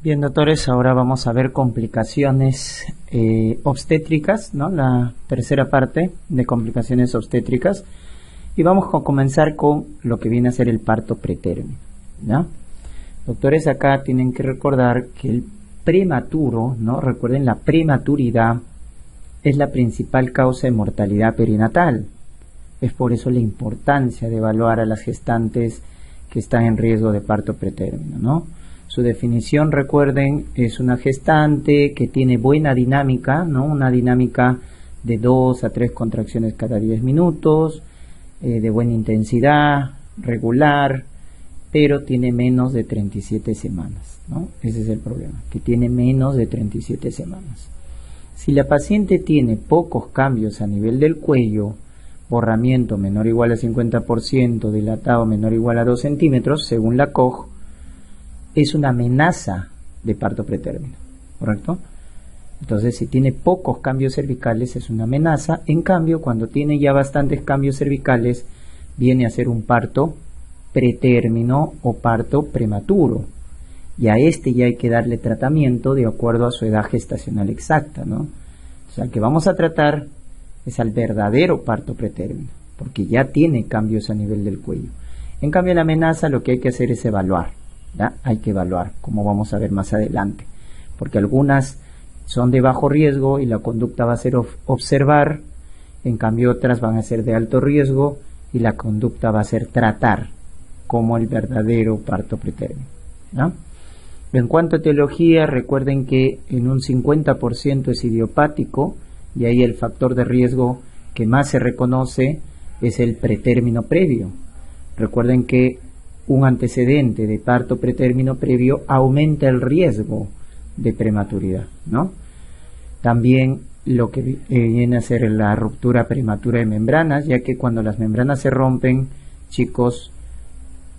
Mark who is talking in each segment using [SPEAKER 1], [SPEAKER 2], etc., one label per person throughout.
[SPEAKER 1] Bien, doctores, ahora vamos a ver complicaciones obstétricas, ¿no? La tercera parte de complicaciones obstétricas. Y vamos a comenzar con lo que viene a ser el parto pretérmino, ¿ya? Doctores, acá tienen que recordar que el prematuro, ¿no? Recuerden, la prematuridad es la principal causa de mortalidad perinatal. Es por eso la importancia de evaluar a las gestantes que están en riesgo de parto pretérmino, ¿no? Su definición, recuerden, es una gestante que tiene buena dinámica, ¿no? Una dinámica de 2 a 3 contracciones cada 10 minutos, de buena intensidad, regular, pero tiene menos de 37 semanas, ¿no? Ese es el problema, que tiene menos de 37 semanas. Si la paciente tiene pocos cambios a nivel del cuello, borramiento menor o igual a 50%, dilatado menor o igual a 2 centímetros, según la COG, es una amenaza de parto pretérmino, ¿correcto? Entonces, si tiene pocos cambios cervicales, es una amenaza. En cambio, cuando tiene ya bastantes cambios cervicales, viene a ser un parto pretérmino o parto prematuro. Y a este ya hay que darle tratamiento de acuerdo a su edad gestacional exacta, ¿no? O sea, el que vamos a tratar es al verdadero parto pretérmino, porque ya tiene cambios a nivel del cuello. En cambio, la amenaza lo que hay que hacer es evaluar, ¿ya? Hay que evaluar, como vamos a ver más adelante, porque algunas son de bajo riesgo y la conducta va a ser observar, en cambio otras van a ser de alto riesgo y la conducta va a ser tratar, como el verdadero parto pretérmino, ¿ya? En cuanto a etiología, recuerden que en un 50% es idiopático, y ahí el factor de riesgo que más se reconoce es el pretérmino previo. Recuerden que un antecedente de parto pretérmino previo aumenta el riesgo de prematuridad, ¿no? También lo que viene a ser la ruptura prematura de membranas, ya que cuando las membranas se rompen, chicos,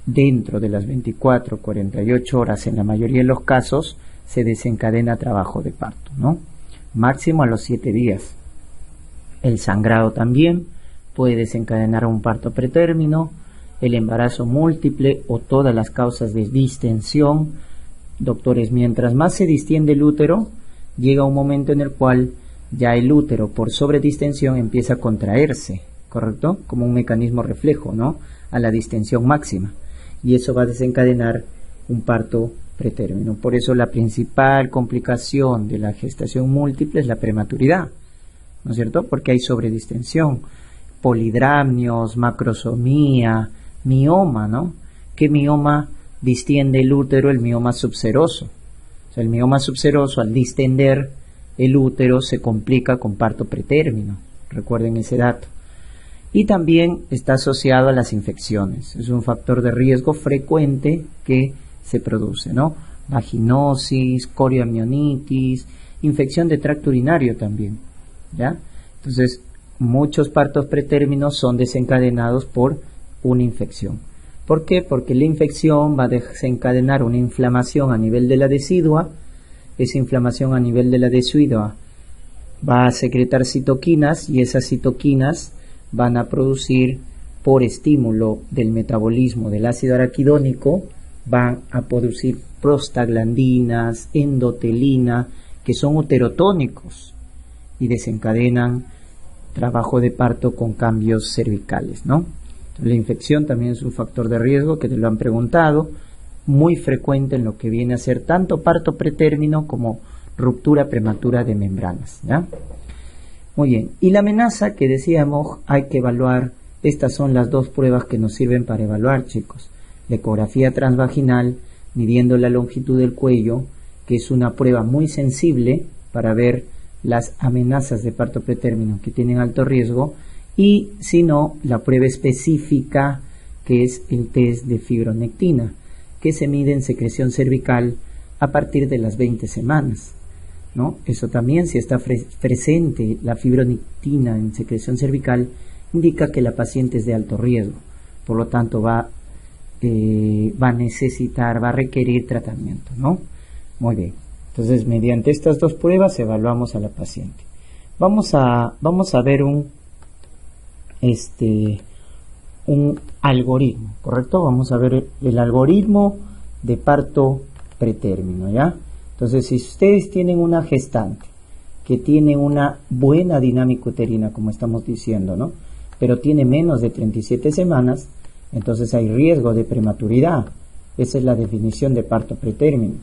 [SPEAKER 1] dentro de las 24, 48 horas, en la mayoría de los casos, se desencadena trabajo de parto, ¿no? Máximo a los 7 días. El sangrado también puede desencadenar un parto pretérmino, el embarazo múltiple o todas las causas de distensión. Doctores, mientras más se distiende el útero, llega un momento en el cual ya el útero por sobredistensión empieza a contraerse, ¿correcto? Como un mecanismo reflejo, ¿no? A la distensión máxima. Y eso va a desencadenar un parto pretérmino. Por eso la principal complicación de la gestación múltiple es la prematuridad, ¿no es cierto? Porque hay sobredistensión, polidramnios, macrosomía, mioma, ¿no? ¿Qué mioma distiende el útero? El mioma subseroso. O sea, el mioma subseroso, al distender el útero, se complica con parto pretérmino. Recuerden ese dato. Y también está asociado a las infecciones. Es un factor de riesgo frecuente que se produce, ¿no? Vaginosis, corioamionitis, infección de tracto urinario también, ¿ya? Entonces, muchos partos pretérminos son desencadenados por una infección. ¿Por qué? Porque la infección va a desencadenar una inflamación a nivel de la decidua. Esa inflamación a nivel de la decidua va a secretar citoquinas, y esas citoquinas van a producir, por estímulo del metabolismo del ácido araquidónico, van a producir prostaglandinas, endotelina, que son uterotónicos y desencadenan trabajo de parto con cambios cervicales, ¿no? Entonces, la infección también es un factor de riesgo que te lo han preguntado, muy frecuente en lo que viene a ser tanto parto pretérmino como ruptura prematura de membranas, ¿ya? Muy bien, y la amenaza que decíamos, hay que evaluar. Estas son las dos pruebas que nos sirven para evaluar, chicos. La ecografía transvaginal, midiendo la longitud del cuello, que es una prueba muy sensible para ver las amenazas de parto pretérmino que tienen alto riesgo, y si no, la prueba específica, que es el test de fibronectina, que se mide en secreción cervical a partir de las 20 semanas, ¿no? Eso también, si está presente la fibronectina en secreción cervical, indica que la paciente es de alto riesgo, por lo tanto va a necesitar, va a requerir tratamiento, ¿no? Muy bien, entonces mediante estas dos pruebas evaluamos a la paciente. Vamos a ver un algoritmo, ¿correcto? Vamos a ver el algoritmo de parto pretérmino, ¿ya? Entonces, si ustedes tienen una gestante que tiene una buena dinámica uterina, como estamos diciendo, ¿no? Pero tiene menos de 37 semanas, entonces hay riesgo de prematuridad. Esa es la definición de parto pretérmino.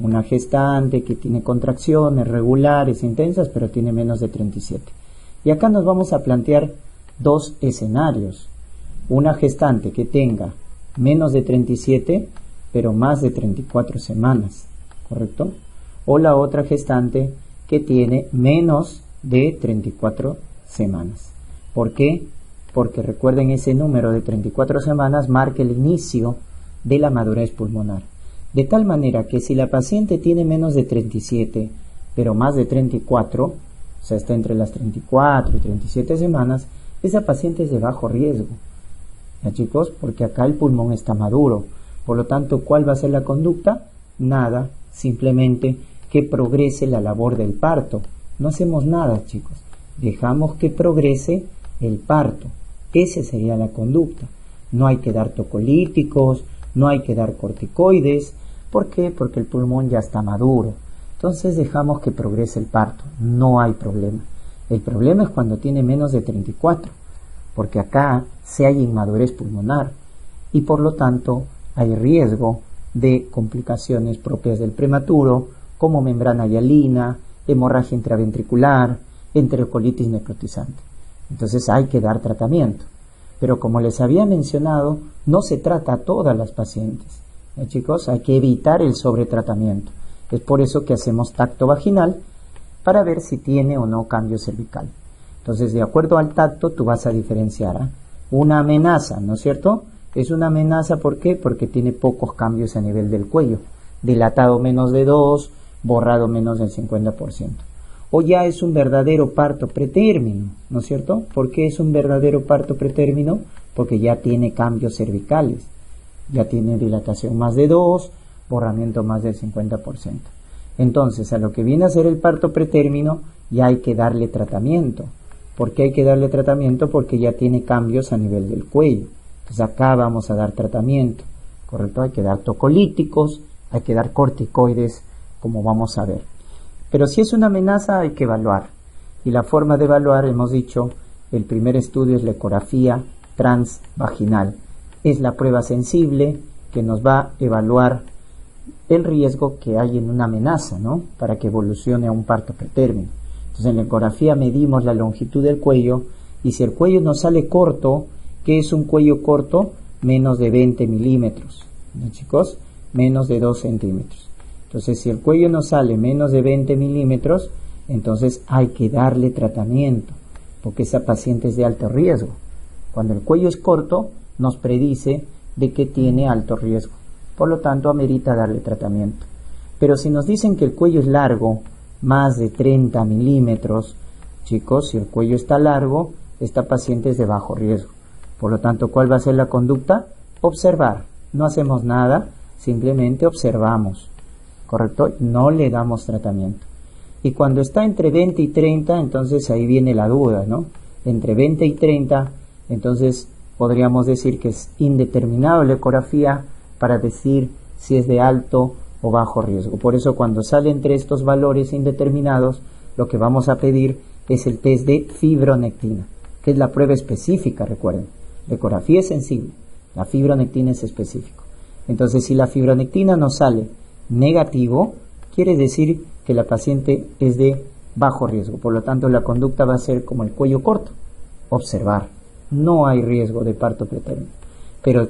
[SPEAKER 1] Una gestante que tiene contracciones regulares, intensas, pero tiene menos de 37. Y acá nos vamos a plantear dos escenarios. Una gestante que tenga menos de 37, pero más de 34 semanas, ¿correcto? O la otra gestante que tiene menos de 34 semanas. ¿Por qué? Porque recuerden, ese número de 34 semanas marca el inicio de la madurez pulmonar. De tal manera que si la paciente tiene menos de 37, pero más de 34, o sea, está entre las 34 y 37 semanas, esa paciente es de bajo riesgo. ¿Ya, chicos? Porque acá el pulmón está maduro. Por lo tanto, ¿cuál va a ser la conducta? Nada, simplemente que progrese la labor del parto. No hacemos nada, chicos. Dejamos que progrese el parto. Esa sería la conducta. No hay que dar tocolíticos, no hay que dar corticoides. ¿Por qué? Porque el pulmón ya está maduro. Entonces dejamos que progrese el parto. No hay problema. El problema es cuando tiene menos de 34, porque acá sí hay inmadurez pulmonar y por lo tanto hay riesgo de complicaciones propias del prematuro, como membrana hialina, hemorragia intraventricular, enterocolitis necrotizante. Entonces hay que dar tratamiento. Pero como les había mencionado, no se trata a todas las pacientes. Chicos, hay que evitar el sobretratamiento. Es por eso que hacemos tacto vaginal para ver si tiene o no cambio cervical. Entonces, de acuerdo al tacto, tú vas a diferenciar una amenaza, ¿no es cierto? Es una amenaza, ¿por qué? Porque tiene pocos cambios a nivel del cuello. Dilatado menos de 2, borrado menos del 50%. O ya es un verdadero parto pretérmino, ¿no es cierto? ¿Por qué es un verdadero parto pretérmino? Porque ya tiene cambios cervicales. Ya tiene dilatación más de 2, borramiento más del 50%. Entonces, a lo que viene a ser el parto pretérmino, ya hay que darle tratamiento. ¿Por qué hay que darle tratamiento? Porque ya tiene cambios a nivel del cuello. Entonces, acá vamos a dar tratamiento, ¿correcto? Hay que dar tocolíticos, hay que dar corticoides, como vamos a ver. Pero si es una amenaza, hay que evaluar. Y la forma de evaluar, hemos dicho, el primer estudio es la ecografía transvaginal. Es la prueba sensible que nos va a evaluar el riesgo que hay en una amenaza, ¿no? Para que evolucione a un parto pretérmino. Entonces, en la ecografía medimos la longitud del cuello y si el cuello nos sale corto, ¿qué es un cuello corto? Menos de 20 milímetros, ¿no, chicos? Menos de 2 centímetros. Entonces, si el cuello nos sale menos de 20 milímetros, entonces hay que darle tratamiento, porque esa paciente es de alto riesgo. Cuando el cuello es corto, nos predice de que tiene alto riesgo. Por lo tanto, amerita darle tratamiento. Pero si nos dicen que el cuello es largo, más de 30 milímetros, chicos, si el cuello está largo, esta paciente es de bajo riesgo. Por lo tanto, ¿cuál va a ser la conducta? Observar. No hacemos nada, simplemente observamos. ¿Correcto? No le damos tratamiento. Y cuando está entre 20 y 30, entonces ahí viene la duda, ¿no? Entre 20 y 30, entonces podríamos decir que es indeterminado la ecografía para decir si es de alto o bajo riesgo. Por eso cuando sale entre estos valores indeterminados, lo que vamos a pedir es el test de fibronectina, que es la prueba específica, recuerden. La ecografía es sensible, la fibronectina es específico. Entonces, si la fibronectina nos sale negativo, quiere decir que la paciente es de bajo riesgo. Por lo tanto, la conducta va a ser como el cuello corto, observar. No hay riesgo de parto pretérmino. Pero,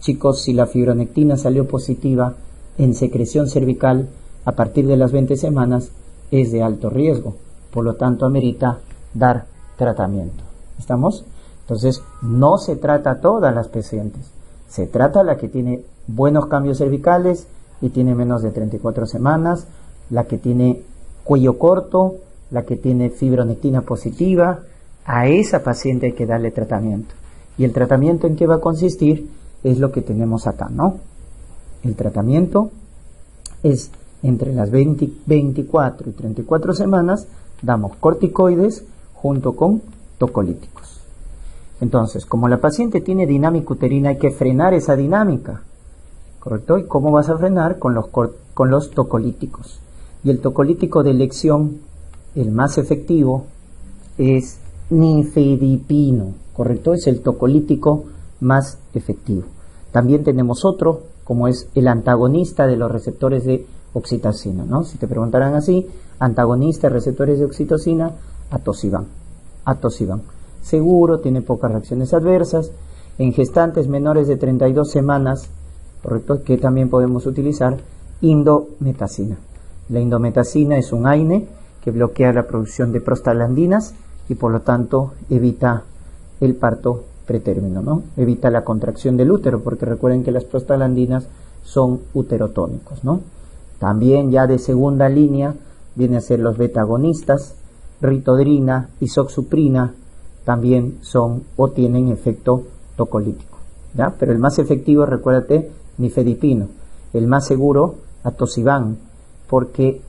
[SPEAKER 1] chicos, si la fibronectina salió positiva en secreción cervical a partir de las 20 semanas, es de alto riesgo. Por lo tanto, amerita dar tratamiento. ¿Estamos? Entonces, no se trata a todas las pacientes. Se trata a la que tiene buenos cambios cervicales y tiene menos de 34 semanas, la que tiene cuello corto, la que tiene fibronectina positiva. A esa paciente hay que darle tratamiento. ¿Y el tratamiento en qué va a consistir? Es lo que tenemos acá, ¿no? El tratamiento es entre las 24 y 34 semanas, damos corticoides junto con tocolíticos. Entonces, como la paciente tiene dinámica uterina, hay que frenar esa dinámica, ¿correcto? ¿Y cómo vas a frenar? Con los tocolíticos. Y el tocolítico de elección, el más efectivo, es nifedipino, ¿correcto? Es el tocolítico más efectivo. También tenemos otro, como es el antagonista de los receptores de oxitocina, ¿no? Si te preguntaran así, antagonista de receptores de oxitocina, atosiban. Seguro, tiene pocas reacciones adversas. En gestantes menores de 32 semanas, ¿correcto? Que también podemos utilizar indometacina. La indometacina es un AINE que bloquea la producción de prostaglandinas y por lo tanto evita el parto pretérmino, ¿no? Evita la contracción del útero, porque recuerden que las prostaglandinas son uterotónicos, ¿no? También ya de segunda línea viene a ser los beta-agonistas, ritodrina, isoxsuprina, también son o tienen efecto tocolítico, ¿ya? Pero el más efectivo, recuérdate, nifedipino. El más seguro, atosiban, porque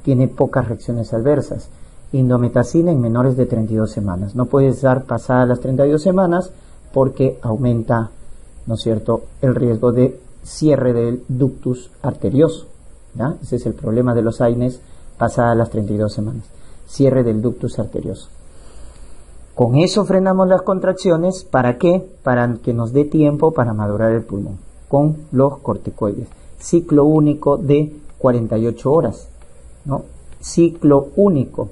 [SPEAKER 1] tiene pocas reacciones adversas. Indometacina en menores de 32 semanas. No puedes dar pasadas las 32 semanas porque aumenta, ¿no es cierto?, el riesgo de cierre del ductus arterioso, ¿ya? Ese es el problema de los AINES pasadas las 32 semanas. Cierre del ductus arterioso. Con eso frenamos las contracciones. ¿Para qué? Para que nos dé tiempo para madurar el pulmón. Con los corticoides. Ciclo único de 48 horas, ¿no? Ciclo único.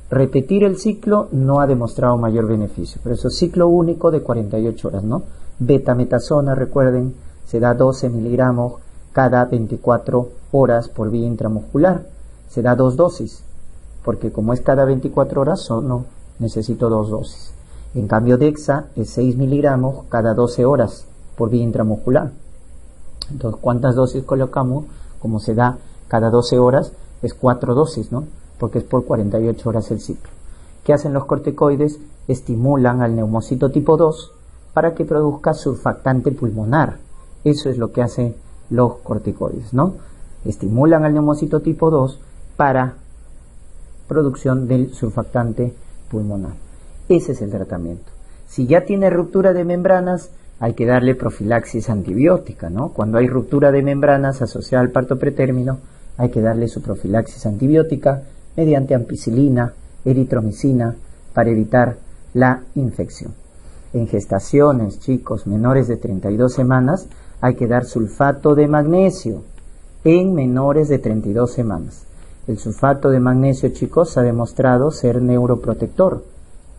[SPEAKER 1] Repetir el ciclo no ha demostrado mayor beneficio. Por eso ciclo único de 48 horas, ¿no? Betametasona, recuerden, se da 12 miligramos cada 24 horas por vía intramuscular. Se da 2 dosis, porque como es cada 24 horas, solo necesito 2 dosis. En cambio, Dexa es 6 miligramos cada 12 horas por vía intramuscular. Entonces, ¿cuántas dosis colocamos? Como se da cada 12 horas, es 4 dosis, ¿no? Porque es por 48 horas el ciclo. ¿Qué hacen los corticoides? Estimulan al neumocito tipo 2 para que produzca surfactante pulmonar. Eso es lo que hacen los corticoides, ¿no? Estimulan al neumocito tipo 2 para producción del surfactante pulmonar. Ese es el tratamiento. Si ya tiene ruptura de membranas, hay que darle profilaxis antibiótica, ¿no? Cuando hay ruptura de membranas asociada al parto pretérmino, hay que darle su profilaxis antibiótica mediante ampicilina, eritromicina, para evitar la infección. En gestaciones, chicos, menores de 32 semanas, hay que dar sulfato de magnesio en menores de 32 semanas. El sulfato de magnesio, chicos, ha demostrado ser neuroprotector,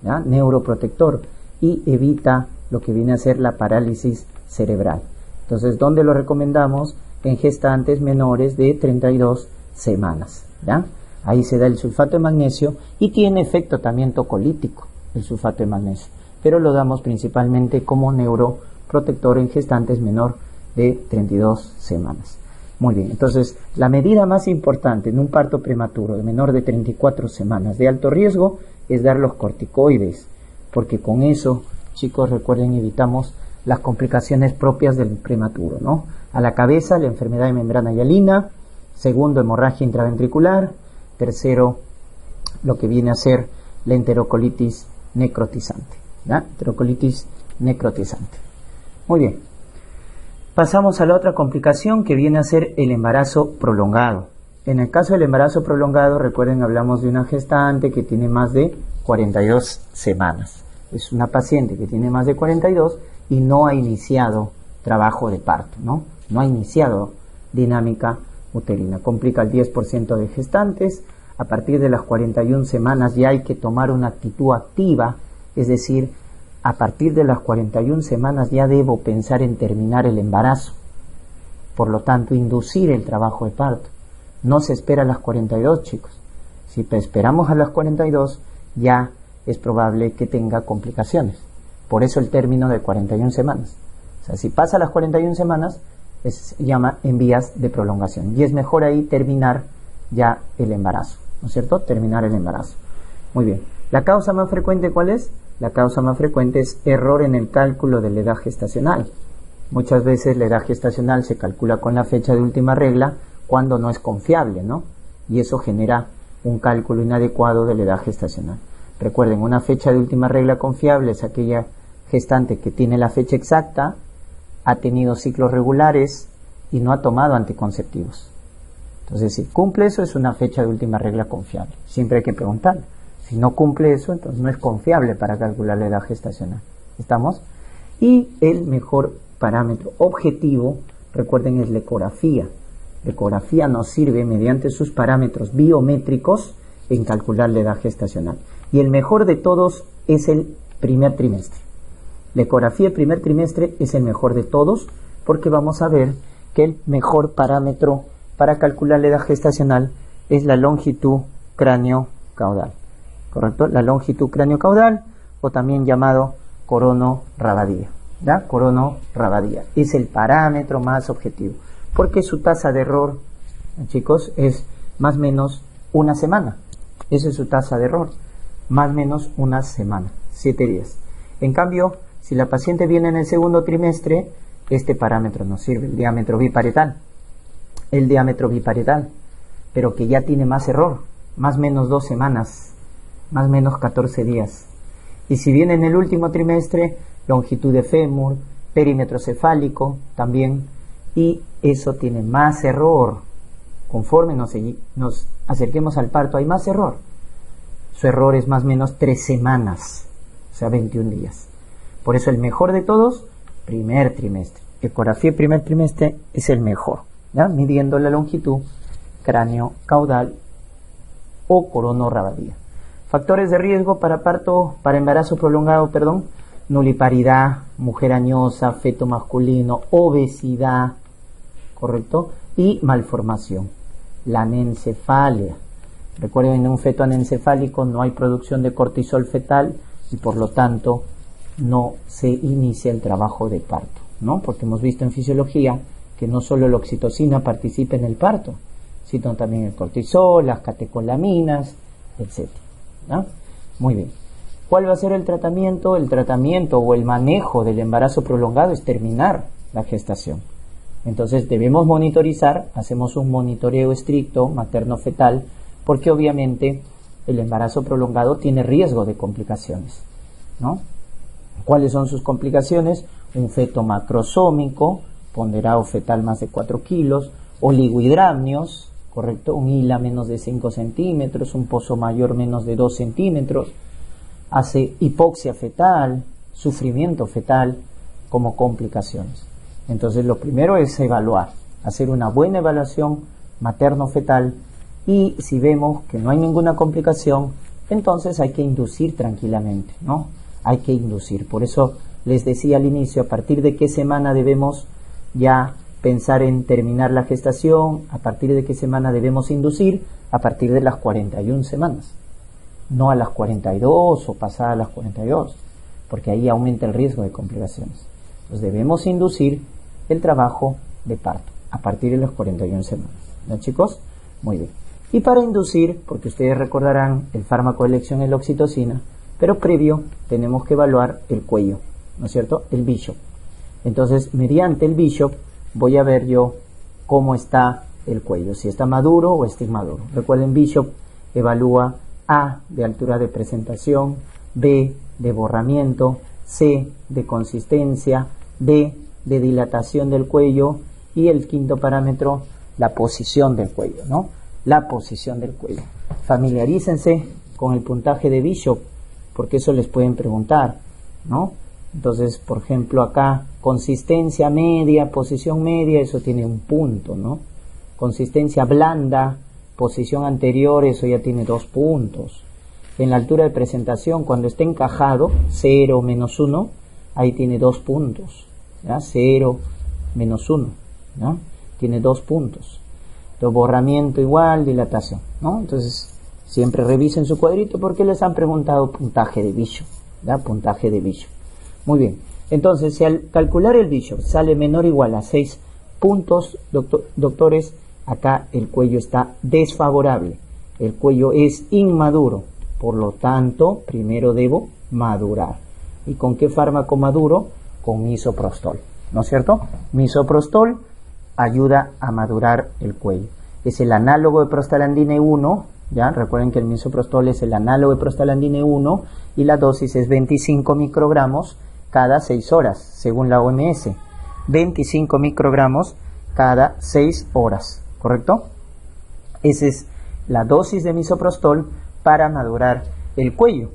[SPEAKER 1] ¿ya? Neuroprotector, y evita lo que viene a ser la parálisis cerebral. Entonces, ¿dónde lo recomendamos? En gestantes menores de 32 semanas, ¿ya? Ahí se da el sulfato de magnesio y tiene efecto también tocolítico el sulfato de magnesio, pero lo damos principalmente como neuroprotector en gestantes menor de 32 semanas. Muy bien, entonces la medida más importante en un parto prematuro de menor de 34 semanas de alto riesgo es dar los corticoides, porque con eso, chicos, recuerden, evitamos las complicaciones propias del prematuro, ¿no? A la cabeza, la enfermedad de membrana hialina. Segundo, hemorragia intraventricular. Tercero, lo que viene a ser la enterocolitis necrotizante, ¿ya? Enterocolitis necrotizante. Muy bien. Pasamos a la otra complicación que viene a ser el embarazo prolongado. En el caso del embarazo prolongado, recuerden, hablamos de una gestante que tiene más de 42 semanas. Es una paciente que tiene más de 42 y no ha iniciado trabajo de parto, ¿no? No ha iniciado dinámica uterina. Complica el 10% de gestantes. A partir de las 41 semanas ya hay que tomar una actitud activa, es decir, a partir de las 41 semanas ya debo pensar en terminar el embarazo. Por lo tanto, inducir el trabajo de parto. No se espera a las 42, chicos. Si esperamos a las 42, ya es probable que tenga complicaciones. Por eso el término de 41 semanas. O sea, si pasa las 41 semanas, se llama en vías de prolongación. Y es mejor ahí terminar ya el embarazo, ¿no es cierto? Terminar el embarazo. Muy bien. ¿La causa más frecuente cuál es? La causa más frecuente es error en el cálculo de la edad gestacional. Muchas veces la edad gestacional se calcula con la fecha de última regla cuando no es confiable, ¿no? Y eso genera un cálculo inadecuado de la edad gestacional. Recuerden, una fecha de última regla confiable es aquella gestante que tiene la fecha exacta, ha tenido ciclos regulares y no ha tomado anticonceptivos. Entonces, si cumple eso, es una fecha de última regla confiable. Siempre hay que preguntar. Si no cumple eso, entonces no es confiable para calcular la edad gestacional. ¿Estamos? Y el mejor parámetro objetivo, recuerden, es la ecografía. La ecografía nos sirve mediante sus parámetros biométricos en calcular la edad gestacional. Y el mejor de todos es el primer trimestre. La ecografía del primer trimestre es el mejor de todos porque vamos a ver que el mejor parámetro para calcular la edad gestacional es la longitud cráneo-caudal. ¿Correcto? La longitud cráneo-caudal, o también llamado corono-rabadía. ¿Ya? Corono-rabadía. Es el parámetro más objetivo. Porque su tasa de error, chicos, es más o menos una semana. Esa es su tasa de error. Más o menos una semana. 7 días. En cambio, si la paciente viene en el segundo trimestre, este parámetro nos sirve. El diámetro biparietal. El diámetro biparietal. Pero que ya tiene más error. Más o menos 2 semanas. Más o menos 14 días. Y si viene en el último trimestre, longitud de fémur, perímetro cefálico también, y eso tiene más error. Conforme nos acerquemos al parto, hay más error. Su error es más o menos 3 semanas, o sea, 21 días. Por eso el mejor de todos, primer trimestre. Ecografía primer trimestre es el mejor, ¿ya? Midiendo la longitud cráneo-caudal o corono-rabadía. Factores de riesgo para embarazo prolongado, nuliparidad, mujer añosa, feto masculino, obesidad, ¿correcto? Y malformación. La anencefalia. Recuerden, en un feto anencefálico no hay producción de cortisol fetal y por lo tanto no se inicia el trabajo de parto, ¿no? Porque hemos visto en fisiología que no solo la oxitocina participa en el parto, sino también el cortisol, las catecolaminas, etc. ¿No? Muy bien. ¿Cuál va a ser el tratamiento? El tratamiento o el manejo del embarazo prolongado es terminar la gestación. Entonces debemos monitorizar, hacemos un monitoreo estricto materno-fetal, porque obviamente el embarazo prolongado tiene riesgo de complicaciones, ¿no? ¿Cuáles son sus complicaciones? Un feto macrosómico, ponderado fetal más de 4 kilos, oligohidramnios, ¿correcto? Un hila menos de 5 centímetros, un pozo mayor menos de 2 centímetros, hace hipoxia fetal, sufrimiento fetal como complicaciones. Entonces lo primero es evaluar, hacer una buena evaluación materno-fetal y si vemos que no hay ninguna complicación, entonces hay que inducir tranquilamente, ¿no? Hay que inducir. Por eso les decía al inicio, a partir de qué semana debemos ya pensar en terminar la gestación, a partir de qué semana debemos inducir, a partir de las 41 semanas. No a las 42 o pasadas las 42, porque ahí aumenta el riesgo de complicaciones. Entonces debemos inducir el trabajo de parto a partir de las 41 semanas. ¿No, chicos? Muy bien. Y para inducir, porque ustedes recordarán, el fármaco de elección es la oxitocina, pero previo tenemos que evaluar el cuello, ¿no es cierto? El Bishop. Entonces, mediante el Bishop voy a ver yo cómo está el cuello, si está maduro o está inmaduro. Recuerden, Bishop evalúa A de altura de presentación, B de borramiento, C de consistencia, D de dilatación del cuello y el quinto parámetro, la posición del cuello, ¿no? La posición del cuello. Familiarícense con el puntaje de Bishop, porque eso les pueden preguntar, ¿no? Entonces, por ejemplo, acá, consistencia media, posición media, eso tiene un punto, ¿no? Consistencia blanda, posición anterior, eso ya tiene 2 puntos. En la altura de presentación, cuando esté encajado, 0, menos 1, ahí tiene 2 puntos, ¿ya? 0, menos 1, ¿no? Tiene 2 puntos. Entonces, borramiento igual, dilatación, ¿no? Entonces, siempre revisen su cuadrito porque les han preguntado puntaje de Bishop, ¿ya? Puntaje de Bishop. Muy bien. Entonces, si al calcular el Bishop sale menor o igual a 6 puntos, doctores, acá el cuello está desfavorable. El cuello es inmaduro. Por lo tanto, primero debo madurar. ¿Y con qué fármaco maduro? Con misoprostol, ¿no es cierto? Misoprostol ayuda a madurar el cuello. Es el análogo de prostaglandina 1, ¿ya? Recuerden que el misoprostol es el análogo de prostaglandina 1 y la dosis es 25 microgramos cada 6 horas, según la OMS. 25 microgramos cada 6 horas, ¿correcto? Esa es la dosis de misoprostol para madurar el cuello.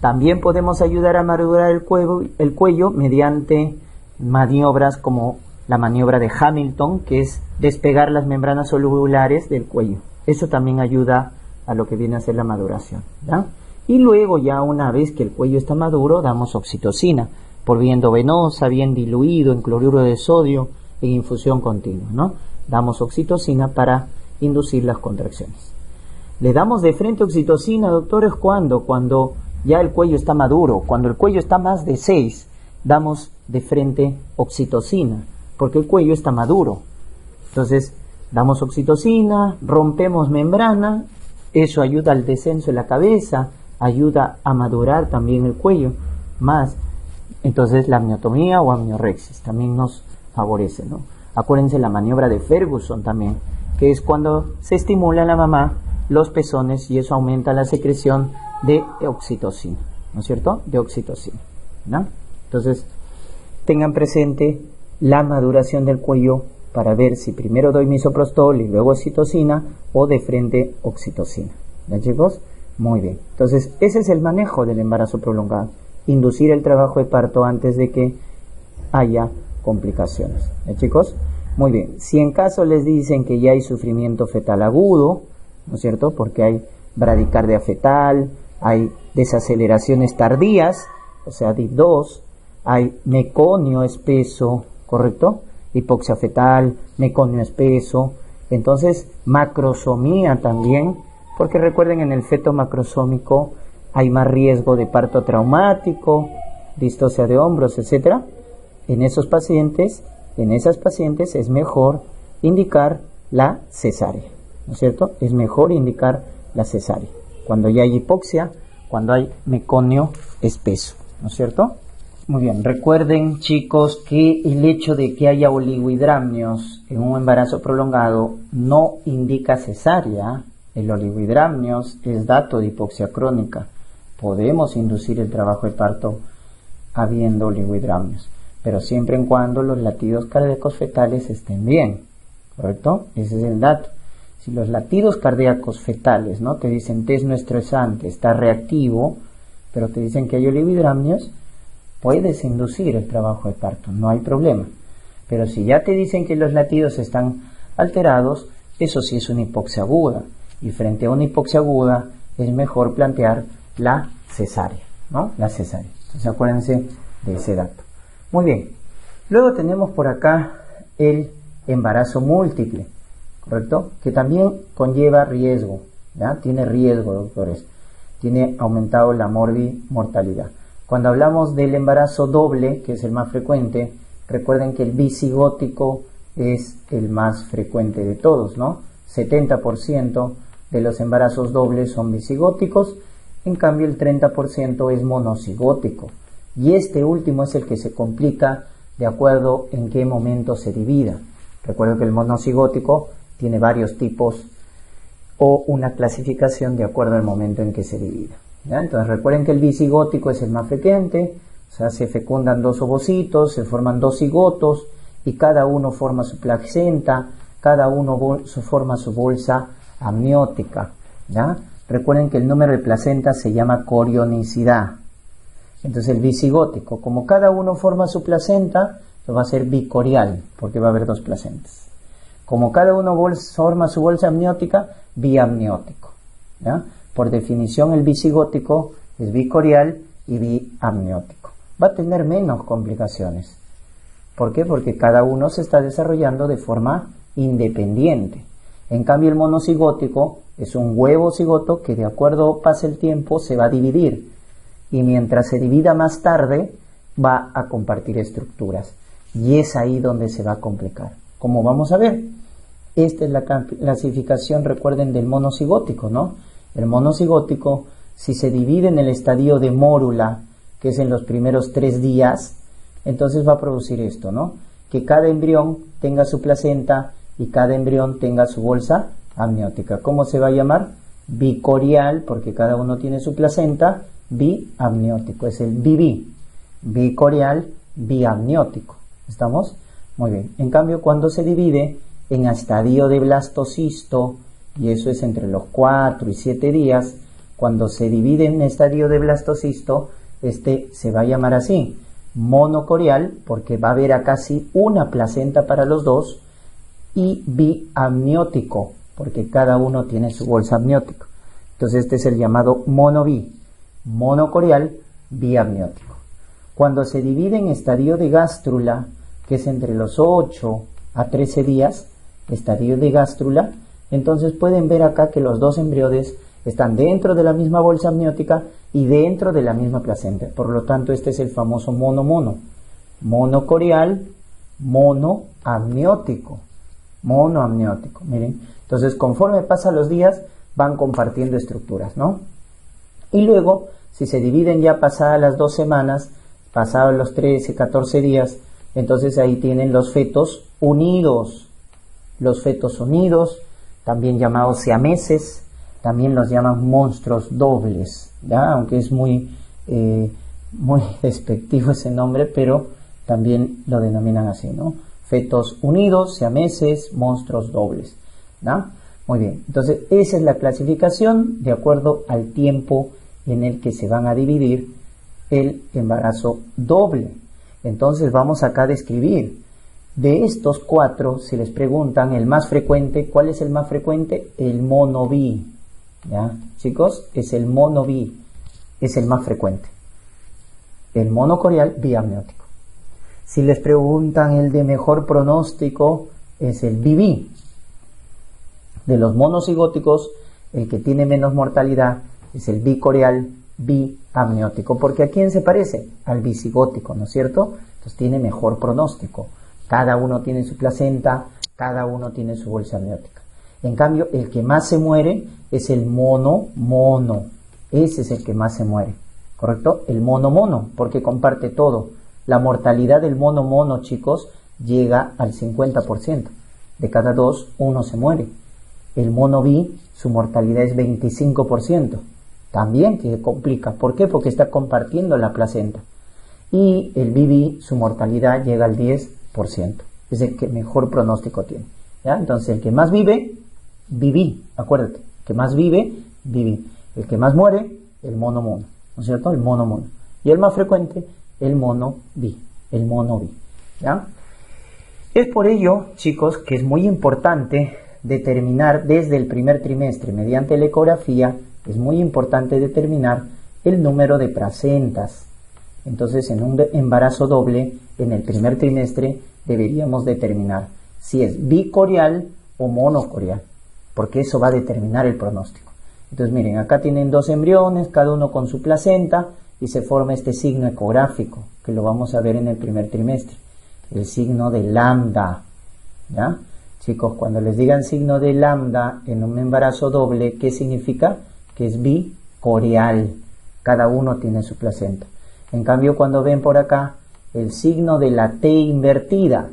[SPEAKER 1] También podemos ayudar a madurar el cuello mediante maniobras como la maniobra de Hamilton, que es despegar las membranas solubles del cuello. Eso también ayuda a lo que viene a ser la maduración, ¿ya? Y luego, ya una vez que el cuello está maduro, damos oxitocina por vía endovenosa, bien diluido en cloruro de sodio, en infusión continua, ¿no? Damos oxitocina para inducir las contracciones. Le damos de frente oxitocina, doctores, cuando ya el cuello está maduro, cuando el cuello está más de 6, damos de frente oxitocina, porque el cuello está maduro. Entonces, damos oxitocina, rompemos membrana, eso ayuda al descenso de la cabeza, ayuda a madurar también el cuello, más, entonces la amniotomía o amniorexis también nos favorece, ¿no? Acuérdense la maniobra de Ferguson también, que es cuando se estimula a la mamá los pezones y eso aumenta la secreción de oxitocina, ¿no es cierto? De oxitocina, ¿no? Entonces, tengan presente la maduración del cuello para ver si primero doy misoprostol y luego oxitocina o de frente oxitocina. ¿Ya, chicos? Muy bien. Entonces, ese es el manejo del embarazo prolongado. Inducir el trabajo de parto antes de que haya complicaciones. ¿Ya, chicos? Muy bien. Si en caso les dicen que ya hay sufrimiento fetal agudo, ¿no es cierto? Porque hay bradicardia fetal, hay desaceleraciones tardías, o sea, DIP2, hay meconio espeso, ¿correcto? Hipoxia fetal, meconio espeso, entonces macrosomía también, porque recuerden, en el feto macrosómico hay más riesgo de parto traumático, distocia de hombros, etc. En esos pacientes, en esas pacientes es mejor indicar la cesárea, ¿no es cierto? Es mejor indicar la cesárea, cuando ya hay hipoxia, cuando hay meconio espeso, ¿no es cierto? Muy bien, recuerden, chicos, que el hecho de que haya oligohidramnios en un embarazo prolongado no indica cesárea. El oligohidramnios es dato de hipoxia crónica. Podemos inducir el trabajo de parto habiendo oligohidramnios, pero siempre y cuando los latidos cardíacos fetales estén bien, ¿correcto? Ese es el dato. Si los latidos cardíacos fetales, ¿no?, te dicen test no estresante, está reactivo, pero te dicen que hay oligohidramnios, puedes inducir el trabajo de parto, no hay problema. Pero si ya te dicen que los latidos están alterados, eso sí es una hipoxia aguda. Y frente a una hipoxia aguda es mejor plantear la cesárea, ¿no? La cesárea. Entonces acuérdense de ese dato. Muy bien. Luego tenemos por acá el embarazo múltiple, ¿correcto? Que también conlleva riesgo, ¿ya? Tiene riesgo, doctores. Tiene aumentado la mortalidad. Cuando hablamos del embarazo doble, que es el más frecuente, recuerden que el bicigótico es el más frecuente de todos, ¿no? 70% de los embarazos dobles son bicigóticos, en cambio el 30% es monocigótico. Y este último es el que se complica de acuerdo en qué momento se divida. Recuerden que el monocigótico tiene varios tipos o una clasificación de acuerdo al momento en que se divida, ¿ya? Entonces recuerden que el bicigótico es el más frecuente, o sea, se fecundan dos ovocitos, se forman dos cigotos y cada uno forma su placenta, cada uno forma su bolsa amniótica, ¿ya? Recuerden que el número de placentas se llama corionicidad. Entonces el bicigótico, como cada uno forma su placenta, lo va a ser bicorial, porque va a haber dos placentas. Como cada uno forma su bolsa amniótica, biamniótico, ¿ya? Por definición el bicigótico es bicorial y biamniótico. Va a tener menos complicaciones. ¿Por qué? Porque cada uno se está desarrollando de forma independiente. En cambio el monocigótico es un huevo cigoto que de acuerdo pase el tiempo se va a dividir y mientras se divida más tarde va a compartir estructuras y es ahí donde se va a complicar. Como vamos a ver, esta es la clasificación, recuerden, del monocigótico, ¿no? El monocigótico, si se divide en el estadio de mórula, que es en los primeros 3 días, entonces va a producir esto, ¿no? Que cada embrión tenga su placenta y cada embrión tenga su bolsa amniótica. ¿Cómo se va a llamar? Bicorial, porque cada uno tiene su placenta, biamniótico, es el bicorial, biamniótico. ¿Estamos? Muy bien. En cambio, cuando se divide en estadio de blastocisto y eso es entre los 4 y 7 días, cuando se divide en estadio de blastocisto, este se va a llamar así, monocorial, porque va a haber acá sí una placenta para los dos, y biamniótico, porque cada uno tiene su bolsa amniótica. Entonces este es el llamado monobi, monocorial, biamniótico. Cuando se divide en estadio de gástrula, que es entre los 8 a 13 días, estadio de gástrula, entonces pueden ver acá que los dos embriones están dentro de la misma bolsa amniótica y dentro de la misma placenta. Por lo tanto, este es el famoso mono-mono. Monocorial, monoamniótico. Monoamniótico, miren. Entonces, conforme pasan los días, van compartiendo estructuras, ¿no? Y luego, si se dividen ya pasadas las 2 semanas, pasados los 13, 14 días, entonces ahí tienen los fetos unidos. Los fetos unidos, también llamados siameses, también los llaman monstruos dobles, ¿ya? Aunque es muy despectivo ese nombre, pero también lo denominan así, ¿no? Fetos unidos, siameses, monstruos dobles, ¿no? Muy bien, entonces esa es la clasificación de acuerdo al tiempo en el que se van a dividir el embarazo doble. Entonces vamos acá a describir. De estos 4, si les preguntan el más frecuente, ¿cuál es el más frecuente? El monobi. ¿Ya? Chicos, es el monobi, es el más frecuente. El monocorial biamniótico. Si les preguntan el de mejor pronóstico, es el bibi. De los monocigóticos, el que tiene menos mortalidad es el bicorial biamniótico. ¿Porque a quién se parece? Al bicigótico, ¿no es cierto? Entonces tiene mejor pronóstico. Cada uno tiene su placenta, cada uno tiene su bolsa amniótica. En cambio, el que más se muere es el mono-mono. Ese es el que más se muere, ¿correcto? El mono-mono, porque comparte todo. La mortalidad del mono-mono, chicos, llega al 50%. De cada 2, 1 se muere. El mono-bi, su mortalidad es 25%. También que complica. ¿Por qué? Porque está compartiendo la placenta. Y el bibi, su mortalidad llega al 10%. Es el que mejor pronóstico tiene. ¿Ya? Entonces, el que más vive, viví. Acuérdate, el que más vive, viví. El que más muere, el mono-mono. ¿No es cierto? El mono-mono. Y el más frecuente, el mono-bi. El mono-bi. ¿Ya? Es por ello, chicos, que es muy importante determinar desde el primer trimestre, mediante la ecografía, es muy importante determinar el número de placentas. Entonces, en un embarazo doble, en el primer trimestre, deberíamos determinar si es bicorial o monocorial, porque eso va a determinar el pronóstico. Entonces, miren, acá tienen 2 embriones, cada uno con su placenta, y se forma este signo ecográfico, que lo vamos a ver en el primer trimestre, el signo de lambda, ¿ya? Chicos, cuando les digan signo de lambda en un embarazo doble, ¿qué significa? Que es bicorial, cada uno tiene su placenta. En cambio, cuando ven por acá el signo de la T invertida,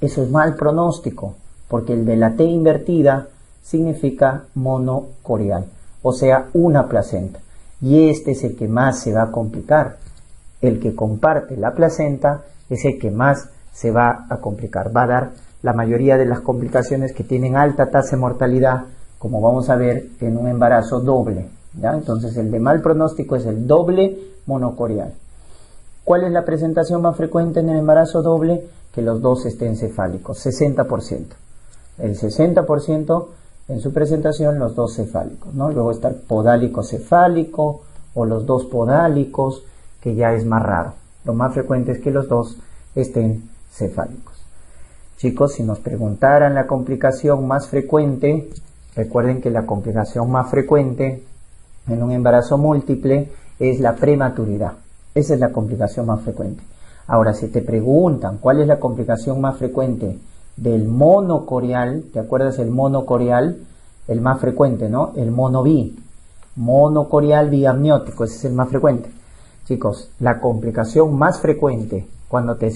[SPEAKER 1] eso es mal pronóstico, porque el de la T invertida significa monocorial, o sea, una placenta. Y este es el que más se va a complicar. El que comparte la placenta es el que más se va a complicar. Va a dar la mayoría de las complicaciones que tienen alta tasa de mortalidad, como vamos a ver en un embarazo doble, ¿ya? Entonces el de mal pronóstico es el doble monocorial. ¿Cuál es la presentación más frecuente en el embarazo doble? Que los dos estén cefálicos, 60%. El 60% en su presentación los dos cefálicos, ¿no? Luego está el podálico cefálico o los dos podálicos, que ya es más raro. Lo más frecuente es que los dos estén cefálicos. Chicos, si nos preguntaran la complicación más frecuente, recuerden que la complicación más frecuente en un embarazo múltiple es la prematuridad. Esa es la complicación más frecuente. Ahora, si te preguntan cuál es la complicación más frecuente del monocorial, ¿te acuerdas el monocorial? El más frecuente, ¿no? El monobi. Monocorial biamniótico, ese es el más frecuente. Chicos, la complicación más frecuente cuando te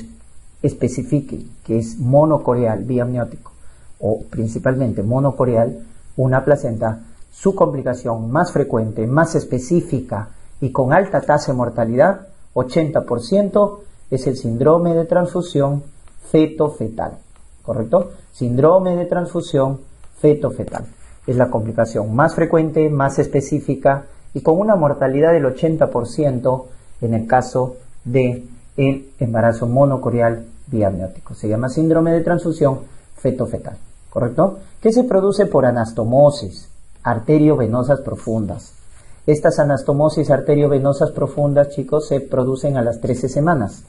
[SPEAKER 1] especifique que es monocorial biamniótico o principalmente monocorial, una placenta, su complicación más frecuente, más específica y con alta tasa de mortalidad, 80%, es el síndrome de transfusión feto-fetal. ¿Correcto? Síndrome de transfusión feto-fetal. Es la complicación más frecuente, más específica y con una mortalidad del 80% en el caso de el embarazo monocorial biamniótico. Se llama síndrome de transfusión feto-fetal, ¿correcto? Que se produce por anastomosis arteriovenosas profundas. Estas anastomosis arteriovenosas profundas, chicos, se producen a las 13 semanas.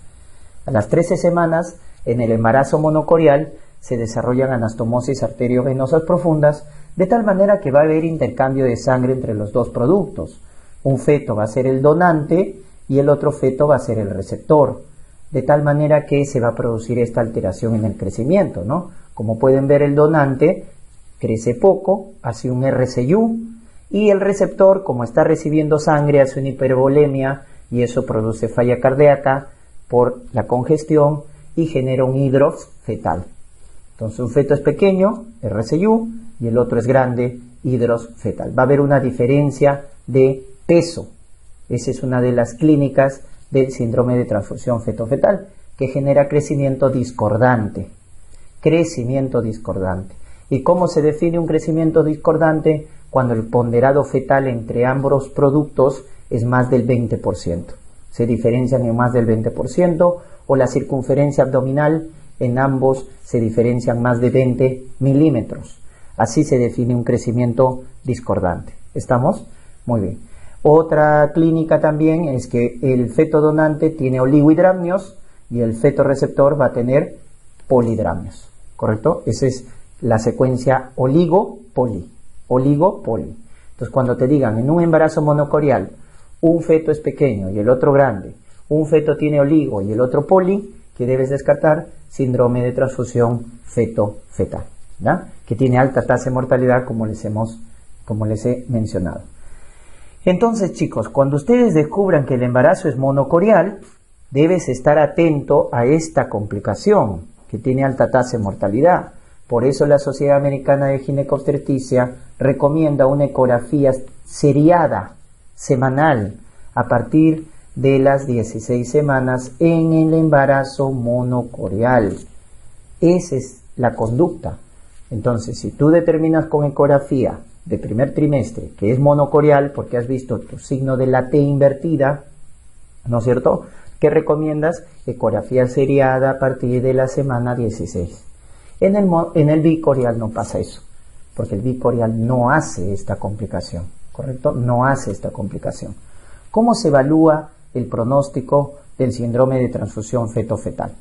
[SPEAKER 1] A las 13 semanas, en el embarazo monocorial, se desarrollan anastomosis arteriovenosas profundas, de tal manera que va a haber intercambio de sangre entre los dos productos. Un feto va a ser el donante y el otro feto va a ser el receptor, de tal manera que se va a producir esta alteración en el crecimiento, ¿no? Como pueden ver, el donante crece poco, hace un RCU, y el receptor, como está recibiendo sangre, hace una hipervolemia y eso produce falla cardíaca por la congestión y genera un hidros fetal. Entonces un feto es pequeño, RCU, y el otro es grande, hidros fetal. Va a haber una diferencia de peso. Esa es una de las clínicas del síndrome de transfusión feto-fetal, que genera crecimiento discordante. Crecimiento discordante. ¿Y cómo se define un crecimiento discordante? Cuando el ponderado fetal entre ambos productos es más del 20%. Se diferencian en más del 20%, o la circunferencia abdominal en ambos se diferencian más de 20 milímetros. Así se define un crecimiento discordante. ¿Estamos? Muy bien. Otra clínica también es que el feto donante tiene oligohidramnios y el feto receptor va a tener polidramnios, ¿correcto? Esa es la secuencia oligo-poli. Oligo-poli. Entonces, cuando te digan en un embarazo monocorial, un feto es pequeño y el otro grande, un feto tiene oligo y el otro poli, que debes descartar, síndrome de transfusión feto-fetal, ¿ya? Que tiene alta tasa de mortalidad, como les he mencionado. Entonces, chicos, cuando ustedes descubran que el embarazo es monocorial, debes estar atento a esta complicación, que tiene alta tasa de mortalidad. Por eso la Sociedad Americana de Ginecobstetricia recomienda una ecografía seriada, semanal, a partir de las 16 semanas en el embarazo monocorial. Esa es la conducta. Entonces, si tú determinas con ecografía de primer trimestre que es monocorial, porque has visto tu signo de la T invertida, ¿no es cierto?, ¿qué recomiendas? Ecografía seriada a partir de la semana 16. En el bicorial no pasa eso, porque el bicorial no hace esta complicación, ¿correcto? No hace esta complicación. ¿Cómo se evalúa el pronóstico del síndrome de transfusión feto-fetal?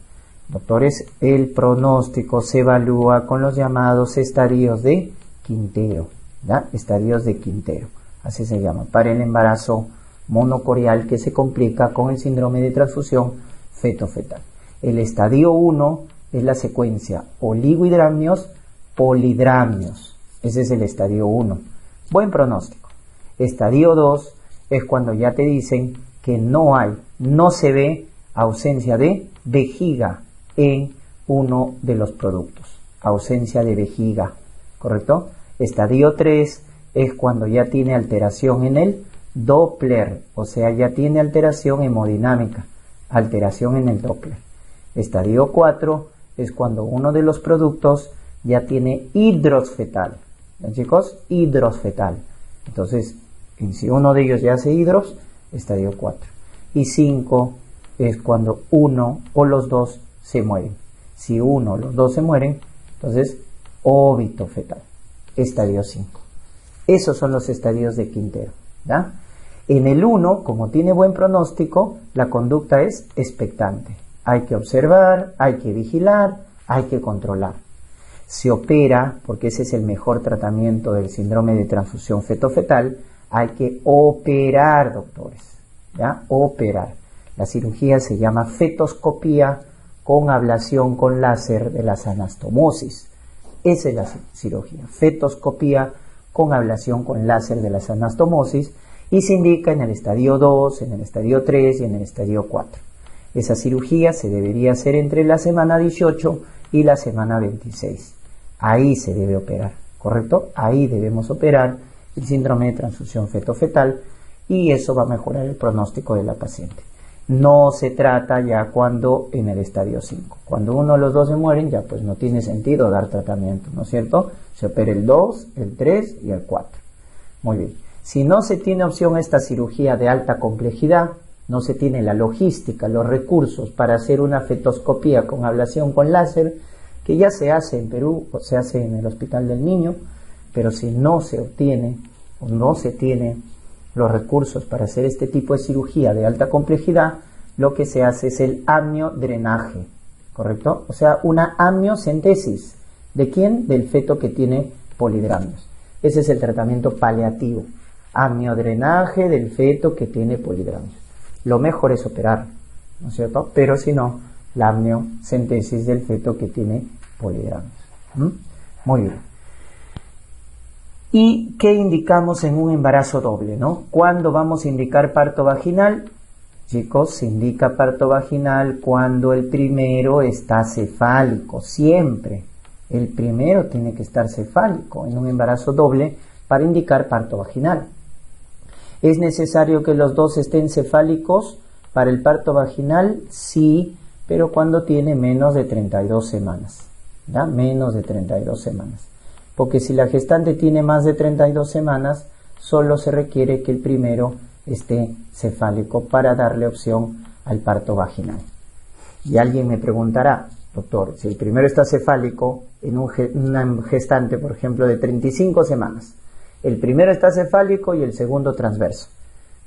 [SPEAKER 1] Doctores, el pronóstico se evalúa con los llamados estadios de Quintero, ¿ya? Estadios de Quintero, así se llama, para el embarazo monocorial que se complica con el síndrome de transfusión feto-fetal. El estadio 1 es la secuencia oligohidramnios, polidramnios. Ese es el estadio 1. Buen pronóstico. Estadio 2 es cuando ya te dicen que no se ve ausencia de vejiga en uno de los productos. Ausencia de vejiga, ¿correcto? Estadio 3 es cuando ya tiene alteración en el Doppler, o sea, ya tiene alteración hemodinámica, alteración en el Doppler. Estadio 4 es cuando uno de los productos ya tiene hidros fetal. ¿Ven, chicos? Hidros fetal. Entonces, si uno de ellos ya hace hidros, estadio 4. Y 5 es cuando uno o los dos se mueren. Si uno o los dos se mueren, entonces óbito fetal. Estadio 5. Esos son los estadios de Quintero, ¿ya? En el 1, como tiene buen pronóstico, la conducta es expectante. Hay que observar, hay que vigilar, hay que controlar. Se opera, porque ese es el mejor tratamiento del síndrome de transfusión feto-fetal, hay que operar, doctores, ¿ya? Operar. La cirugía se llama fetoscopía con ablación con láser de las anastomosis. Esa es la cirugía, fetoscopía con ablación con láser de las anastomosis, y se indica en el estadio 2, en el estadio 3 y en el estadio 4. Esa cirugía se debería hacer entre la semana 18 y la semana 26. Ahí se debe operar, ¿correcto? Ahí debemos operar el síndrome de transfusión feto-fetal y eso va a mejorar el pronóstico de la paciente. No se trata ya cuando en el estadio 5. Cuando uno de los dos se mueren, ya pues no tiene sentido dar tratamiento, ¿no es cierto? Se opera el 2, el 3 y el 4. Muy bien. Si no se tiene opción a esta cirugía de alta complejidad, no se tiene la logística, los recursos para hacer una fetoscopía con ablación con láser, que ya se hace en Perú, o se hace en el Hospital del Niño, pero si no se obtiene o no se tiene los recursos para hacer este tipo de cirugía de alta complejidad, lo que se hace es el amniodrenaje, ¿correcto? O sea, una amniocentesis. ¿De quién? Del feto que tiene polidramios. Ese es el tratamiento paliativo. Amniodrenaje del feto que tiene polidramios. Lo mejor es operar, ¿no es cierto? Pero si no, la amniocentesis del feto que tiene polidramios. Muy bien. ¿Y qué indicamos en un embarazo doble, no? ¿Cuándo vamos a indicar parto vaginal? Chicos, se indica parto vaginal cuando el primero está cefálico, siempre. El primero tiene que estar cefálico en un embarazo doble para indicar parto vaginal. ¿Es necesario que los dos estén cefálicos para el parto vaginal? Sí, pero cuando tiene menos de 32 semanas. ¿Ya? Menos de 32 semanas. Porque si la gestante tiene más de 32 semanas, solo se requiere que el primero esté cefálico para darle opción al parto vaginal. Y alguien me preguntará, doctor, si el primero está cefálico en una gestante, por ejemplo, de 35 semanas, el primero está cefálico y el segundo transverso.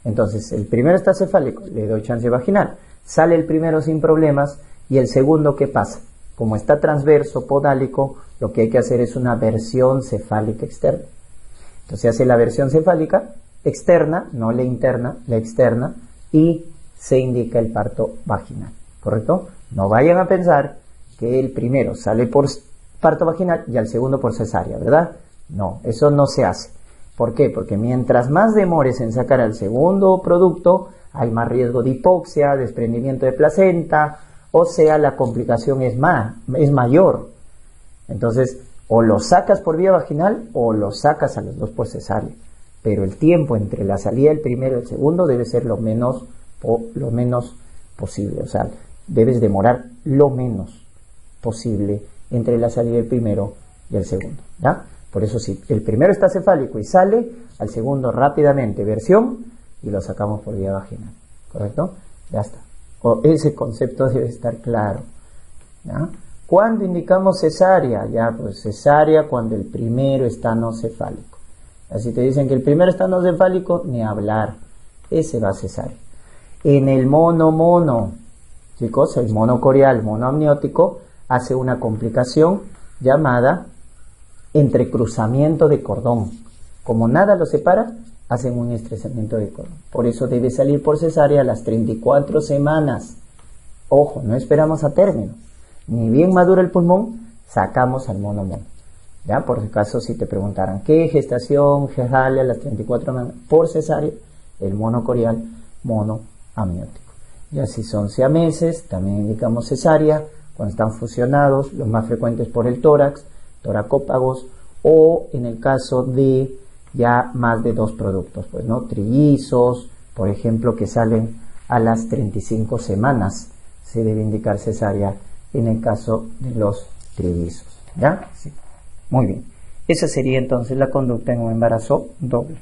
[SPEAKER 1] Entonces, el primero está cefálico, le doy chance vaginal, sale el primero sin problemas y el segundo, ¿qué pasa? Como está transverso, podálico, lo que hay que hacer es una versión cefálica externa. Entonces se hace la versión cefálica externa, no la interna, la externa, y se indica el parto vaginal, ¿correcto? No vayan a pensar que el primero sale por parto vaginal y al segundo por cesárea, ¿verdad? No, eso no se hace. ¿Por qué? Porque mientras más demores en sacar al segundo producto, hay más riesgo de hipoxia, desprendimiento de placenta, o sea, la complicación es mayor. Entonces, o lo sacas por vía vaginal o lo sacas a los dos por cesárea. Pero el tiempo entre la salida del primero y el segundo debe ser lo menos posible. O sea, debes demorar lo menos posible entre la salida del primero y el segundo. ¿Ya? Por eso, si el primero está cefálico y sale, al segundo rápidamente versión y lo sacamos por vía vaginal. ¿Correcto? Ya está. Ese concepto debe estar claro. ¿Ya? ¿Cuándo indicamos cesárea? Ya, pues cesárea cuando el primero está no cefálico. Así te dicen que el primero está no cefálico, ni hablar. Ese va a cesárea. En el mono, chicos, el mono corial, mono amniótico, hace una complicación llamada entrecruzamiento de cordón. Como nada lo separa, hacen un estresamiento de cordón. Por eso debe salir por cesárea a las 34 semanas. Ojo, no esperamos a término. Ni bien madura el pulmón, sacamos al mono. ¿Ya? Por si acaso, si te preguntaran, ¿qué gestación sale a las 34 semanas? Por cesárea, el mono corial, mono amniótico. Ya si son siameses, también indicamos cesárea, cuando están fusionados, los más frecuentes por el tórax, toracópagos, o en el caso de ya más de dos productos, pues, ¿no? Trillizos, por ejemplo, que salen a las 35 semanas, se debe indicar cesárea en el caso de los trillizos. ¿Ya? Sí. Muy bien. Esa sería entonces la conducta en un embarazo doble.